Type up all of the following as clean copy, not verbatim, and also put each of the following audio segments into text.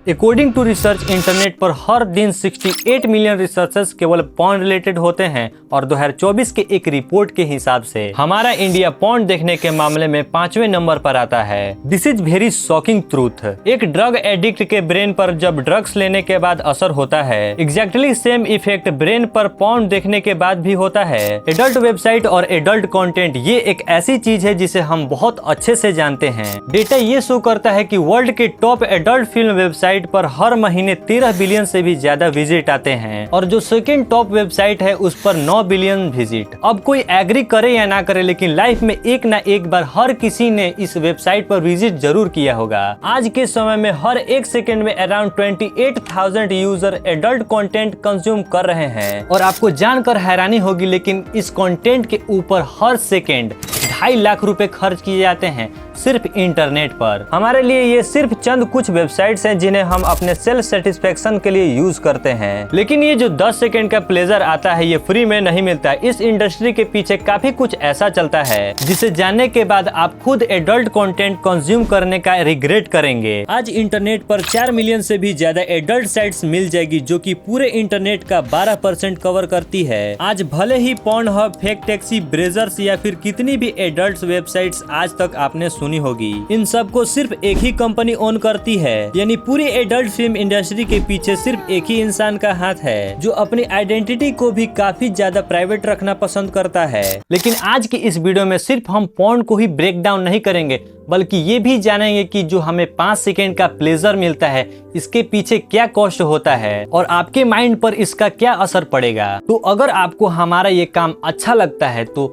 According to research, internet पर हर दिन 68 million researchers केवल पॉर्न रिलेटेड होते हैं और 2024 के एक रिपोर्ट के हिसाब से हमारा इंडिया पॉर्न देखने के मामले में 5वें नंबर पर आता है। This is very shocking truth. एक ड्रग एडिक्ट के ब्रेन पर जब ड्रग्स लेने के बाद असर होता है, एग्जैक्टली सेम इफेक्ट ब्रेन पर पॉर्न देखने के बाद भी होता है। एडल्ट वेबसाइट और एडल्ट कंटेंट ये एक ऐसी चीज है जिसे हम बहुत अच्छे से जानते हैं। डेटा ये शो करता है कि वर्ल्ड के टॉप एडल्ट फिल्म वेबसाइट पर हर महीने 13 बिलियन से भी ज्यादा विजिट आते हैं और जो सेकंड टॉप वेबसाइट है उस पर 9 बिलियन विजिट। अब कोई एग्री करे या ना करे, लेकिन लाइफ में एक ना एक बार हर किसी ने इस वेबसाइट पर विजिट जरूर किया होगा। आज के समय में हर एक सेकंड में around 28,000 user adult content consume कर रहे हैं और आपको जानकर हैरानी होगी, लेकिन इस कंटेंट के ऊपर हर सेकंड 2.5 लाख रुपए खर्च किए जाते हैं सिर्फ इंटरनेट पर। हमारे लिए ये सिर्फ चंद कुछ वेबसाइट्स हैं जिन्हें हम अपने सेल्फ सेटिस्फेक्शन के लिए यूज करते हैं, लेकिन ये जो 10 सेकंड का प्लेजर आता है ये फ्री में नहीं मिलता। इस इंडस्ट्री के पीछे काफी कुछ ऐसा चलता है जिसे जानने के बाद आप खुद एडल्ट कंटेंट कंज्यूम करने का रिग्रेट करेंगे। आज इंटरनेट पर 4 मिलियन से भी ज्यादा एडल्ट साइट्स मिल जाएगी जो कि पूरे इंटरनेट का 12% कवर करती है। आज भले ही पॉर्नहब, फेक टैक्सी, ब्रेजर्स या फिर कितनी भी एडल्ट वेबसाइट्स आज तक आपने सुनी होगी, इन सब को सिर्फ एक ही कंपनी ओन करती है। यानी पूरी एडल्ट फिल्म इंडस्ट्री के पीछे सिर्फ एक ही इंसान का हाथ है जो अपनी आइडेंटिटी को भी काफी ज्यादा प्राइवेट रखना पसंद करता है। लेकिन आज की इस वीडियो में सिर्फ हम पॉर्न को ही ब्रेक डाउन नहीं करेंगे, बल्कि ये भी जानेंगे कि जो हमें 5 सेकेंड का प्लेजर मिलता है इसके पीछे क्या कॉस्ट होता है और आपके माइंड पर इसका क्या असर पड़ेगा। तो अगर आपको हमारा ये काम अच्छा लगता है तो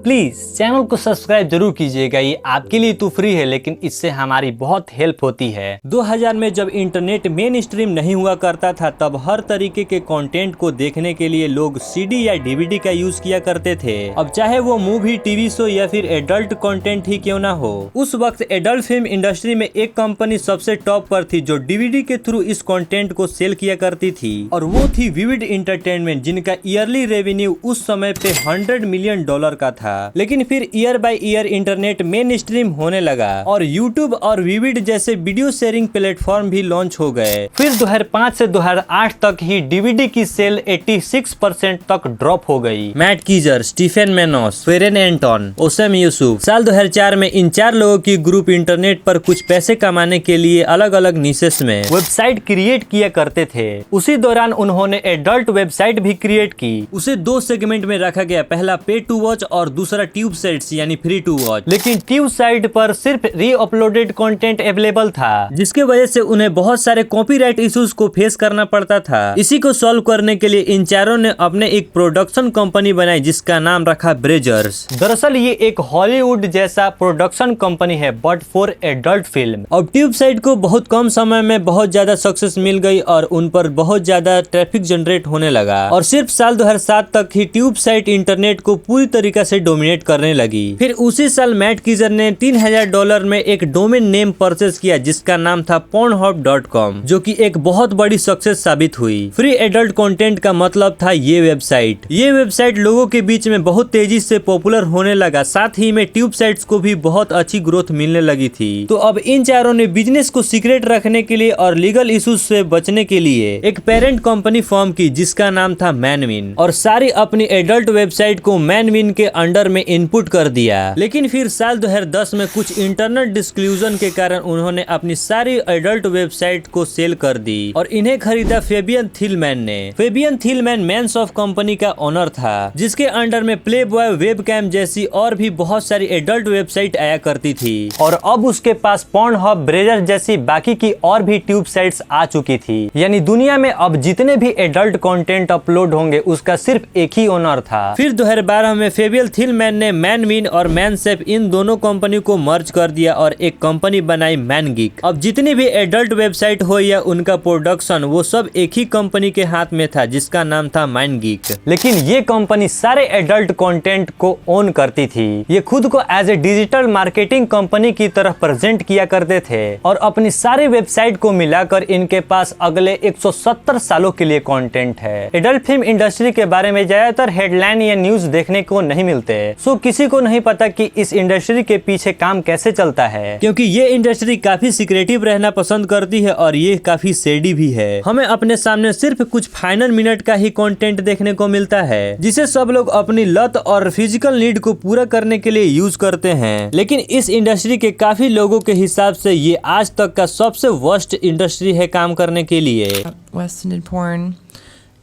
प्लीज चैनल को सब्सक्राइब जरूर कीजिएगा। ये आपके लिए तो फ्री है, लेकिन इससे हमारी बहुत हेल्प होती है। 2000 में जब इंटरनेट मेन स्ट्रीम नहीं हुआ करता था, तब हर तरीके के कंटेंट को देखने के लिए लोग सीडी या डीवीडी का यूज किया करते थे। अब चाहे वो मूवी, टीवी शो या फिर एडल्ट कंटेंट ही क्यों ना हो, उस वक्त एडल्ट फिल्म इंडस्ट्री में एक कंपनी सबसे टॉप पर थी जो डीवीडी के थ्रू इस कंटेंट को सेल किया करती थी, और वो थी विविड एंटरटेनमेंट, जिनका ईयरली रेवेन्यू उस समय पे $100 मिलियन का था। लेकिन फिर year by year internet main stream होने लगा और यूट्यूब और विविड जैसे वीडियो शेयरिंग प्लेटफॉर्म भी लॉन्च हो गए। फिर 2005 से 2008 तक ही डीवीडी की सेल 86% तक ड्रॉप हो गई। मैट कीजर, स्टीफन मेनोस, फेरेन एंटन, ओसम यूसुफ। साल 2004 में इन 4 लोगों की ग्रुप इंटरनेट पर कुछ पैसे कमाने के लिए अलग अलग निशेस में वेबसाइट क्रिएट किया करते थे। उसी दौरान उन्होंने एडल्ट वेबसाइट भी क्रिएट की। उसे 2 सेगमेंट में रखा गया, पहला पे टू वॉच और दूसरा ट्यूब साइट्स यानी फ्री टू वॉच। लेकिन ट्यूब साइट पर सिर्फ री अपलोडेड कंटेंट अवेलेबल था, जिसके वजह से उन्हें बहुत सारे कॉपीराइट इश्यूज को फेस करना पड़ता था। इसी को सॉल्व करने के लिए इन चारों ने अपने एक प्रोडक्शन कंपनी बनाई जिसका नाम रखा ब्रेजर्स। दरअसल ये एक हॉलीवुड जैसा प्रोडक्शन कंपनी है, बट फॉर एडल्ट फिल्म। अब ट्यूब साइट को बहुत कम समय में बहुत ज्यादा सक्सेस मिल गई और उन पर बहुत ज्यादा ट्रैफिक जनरेट होने लगा, और सिर्फ साल 2007 तक ही ट्यूब साइट इंटरनेट को पूरी तरीके से डोमिनेट करने लगी। फिर उसी साल मैट कीजर ने $3000 में एक डोमेन नेम परचेज किया जिसका नाम था pornhub.com, जो कि एक बहुत बड़ी सक्सेस साबित हुई। फ्री एडल्ट कंटेंट का मतलब था ये वेबसाइट। ये वेबसाइट लोगों के बीच में बहुत तेजी से पॉपुलर होने लगा, साथ ही में ट्यूब साइट्स को भी बहुत अच्छी ग्रोथ मिलने लगी थी। तो अब इन चारों ने बिजनेस को सीक्रेट रखने के लिए और लीगल इश्यूज से बचने के लिए एक पेरेंट कंपनी फॉर्म की जिसका नाम था मैनविन, और सारी अपनी एडल्ट वेबसाइट को मैनविन के अंडर में इनपुट कर दिया। लेकिन फिर साल 2010 में कुछ इंटरनल डिस्क्लूजन के कारण उन्होंने अपनी सारी एडल्ट वेबसाइट को सेल कर दी और इन्हें खरीदा फेबियन थिलमैन ने। फेबियन थिलमैन मैन्स ऑफ कंपनी का ओनर था, जिसके अंडर में प्लेबॉय, वेबकैम जैसी और भी बहुत सारी एडल्ट वेबसाइट आया करती थी, और अब उसके पास पॉर्नहब, ब्रेजर जैसी बाकी की और भी ट्यूब साइट्स आ चुकी थी। यानी दुनिया में अब जितने भी एडल्ट कंटेंट अपलोड होंगे उसका सिर्फ एक ही ओनर था। फिर 2012 में फेबियन थिलमैन ने मैनविन और मैनसेफ इन दोनों कंपनी को मर्ज कर दिया और एक कंपनी बनाई मैनगीक। अब जितनी भी एडल्ट वेबसाइट हो या उनका प्रोडक्शन, वो सब एक ही कंपनी के हाथ में था जिसका नाम था मैनगीक। लेकिन ये कंपनी सारे एडल्ट कंटेंट को ओन करती थी। ये खुद को as a digital marketing company की तरह प्रेजेंट किया करते थे और अपनी सारी वेबसाइट को मिलाकर इनके पास अगले 170 सालों के लिए कंटेंट है। एडल्ट फिल्म इंडस्ट्री के बारे में ज्यादातर हेडलाइन या न्यूज देखने को नहीं मिलते, सो किसी को नहीं पता कि इस इंडस्ट्री के पीछे काम कैसे चलता है, क्योंकि ये इंडस्ट्री काफी सीक्रेटिव रहना पसंद करती है और ये काफी सेडी भी है। हमें अपने सामने सिर्फ कुछ फाइनल मिनट का ही कंटेंट देखने को मिलता है, जिसे सब लोग अपनी लत और फिजिकल नीड को पूरा करने के लिए यूज करते हैं। लेकिन इस इंडस्ट्री के काफी लोगों के हिसाब से ये आज तक का सबसे वर्स्ट इंडस्ट्री है काम करने के लिए। Weston did porn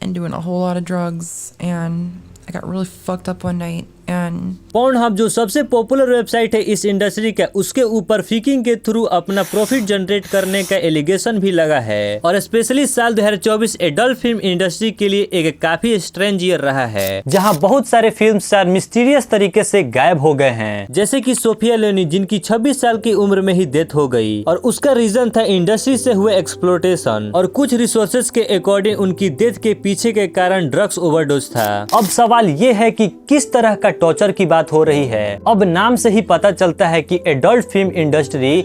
and doing a whole lot of drugs, and I got really fucked up one night and Pornhub जो सबसे पॉपुलर वेबसाइट है इस इंडस्ट्री का, उसके ऊपर फिकिंग के थ्रू अपना प्रॉफिट जनरेट करने का एलिगेशन भी लगा है। और स्पेशली साल 2024 एडल्ट फिल्म इंडस्ट्री के लिए एक काफी स्ट्रेंज ईयर रहा है, जहां बहुत सारे फिल्म स्टार मिस्टीरियस तरीके से गायब हो गए हैं, जैसे कि सोफिया लोनी, जिनकी 26 साल की उम्र में ही डेथ हो गई और उसका रीजन था इंडस्ट्री से हुए एक्सप्लोटेशन, और कुछ रिसोर्सेज के अकॉर्डिंग उनकी डेथ के पीछे के कारण ड्रग्स ओवरडोज था। अब सवाल ये है कि किस तरह का टॉर्चर की बात हो रही है। अब नाम से ही पता चलता है कि एडल्ट फिल्म इंडस्ट्री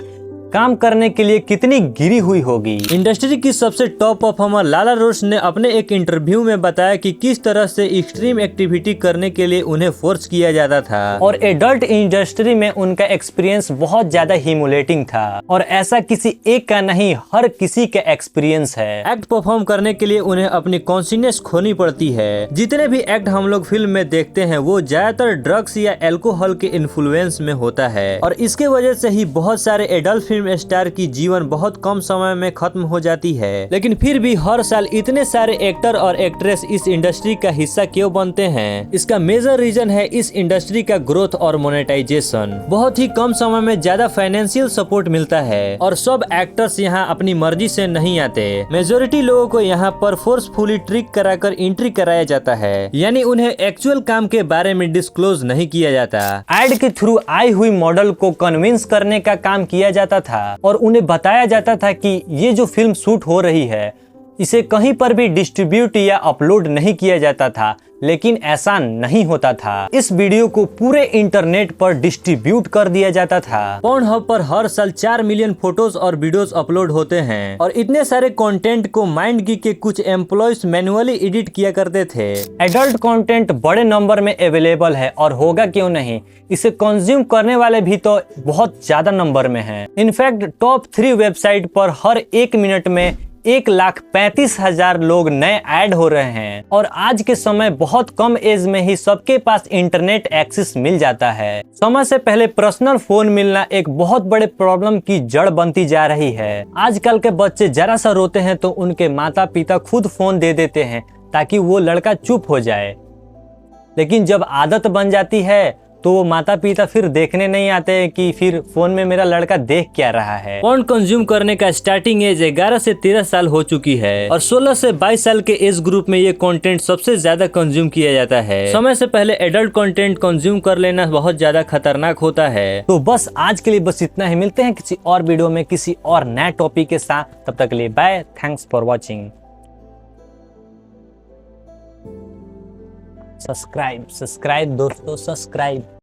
काम करने के लिए कितनी गिरी हुई होगी। इंडस्ट्री की सबसे टॉप परफॉर्मर लाला रोश ने अपने एक इंटरव्यू में बताया कि किस तरह से एक्सट्रीम एक्टिविटी करने के लिए उन्हें फोर्स किया जाता था, और एडल्ट इंडस्ट्री में उनका एक्सपीरियंस बहुत ज्यादा ह्यूमिलेटिंग था, और ऐसा किसी एक का नहीं, हर किसी का एक्सपीरियंस है। एक्ट परफॉर्म करने के लिए उन्हें अपनी कॉन्शियसनेस खोनी पड़ती है। जितने भी एक्ट हम लोग फिल्म में देखते हैं वो ज्यादातर ड्रग्स या एल्कोहल के इन्फ्लुएंस में होता है, और इसके वजह से ही बहुत सारे एडल्ट फिल्म स्टार की जीवन बहुत कम समय में खत्म हो जाती है। लेकिन फिर भी हर साल इतने सारे एक्टर और एक्ट्रेस इस इंडस्ट्री का हिस्सा क्यों बनते हैं? इसका मेजर रीजन है इस इंडस्ट्री का ग्रोथ और मोनेटाइजेशन। बहुत ही कम समय में ज्यादा फाइनेंशियल सपोर्ट मिलता है, और सब एक्टर्स यहाँ अपनी मर्जी से नहीं आते। मेजोरिटी लोगों को यहाँ पर फोर्सफुली ट्रिक कराकर एंट्री कराया जाता है, यानी उन्हें एक्चुअल काम के बारे में डिस्क्लोज नहीं किया जाता। एड के थ्रू आई हुई मॉडल को कन्विंस करने का काम किया जाता था, और उन्हें बताया जाता था कि ये जो फिल्म शूट हो रही है इसे कहीं पर भी डिस्ट्रीब्यूट या अपलोड नहीं किया जाता था, लेकिन ऐसा नहीं होता था। इस वीडियो को पूरे इंटरनेट पर डिस्ट्रीब्यूट कर दिया जाता था। पोर्नहब पर हर साल 4 मिलियन फोटोज और वीडियोस अपलोड होते हैं, और इतने सारे कंटेंट को माइंडगीक के कुछ एम्प्लॉयज मैन्युअली एडिट किया करते थे। एडल्ट कंटेंट बड़े नंबर में अवेलेबल है, और होगा क्यों नहीं, इसे कंज्यूम करने वाले भी तो बहुत ज्यादा नंबर में हैं। इनफैक्ट टॉप 3 वेबसाइट पर हर 1 मिनट में 1,35,000 लोग नए ऐड हो रहे हैं, और आज के समय बहुत कम एज में ही सबके पास इंटरनेट एक्सेस मिल जाता है। समय से पहले पर्सनल फोन मिलना एक बहुत बड़े प्रॉब्लम की जड़ बनती जा रही है। आजकल के बच्चे जरा सा रोते हैं तो उनके माता पिता खुद फोन दे देते हैं ताकि वो लड़का चुप हो जाए, लेकिन जब आदत बन जाती है तो वो माता पिता फिर देखने नहीं आते हैं कि फिर फोन में मेरा लड़का देख क्या रहा है। पोर्न कंज्यूम करने का स्टार्टिंग एज 11 से 13 साल हो चुकी है, और 16 से 22 साल के एज ग्रुप में ये कंटेंट सबसे ज्यादा कंज्यूम किया जाता है। समय से पहले एडल्ट कंटेंट कंज्यूम कर लेना बहुत ज्यादा खतरनाक होता है। तो बस आज के लिए बस इतना ही। मिलते हैं किसी और वीडियो में किसी और नए टॉपिक के साथ, तब तक के लिए bye, thanks for watching. Subscribe दोस्तों, सब्सक्राइब।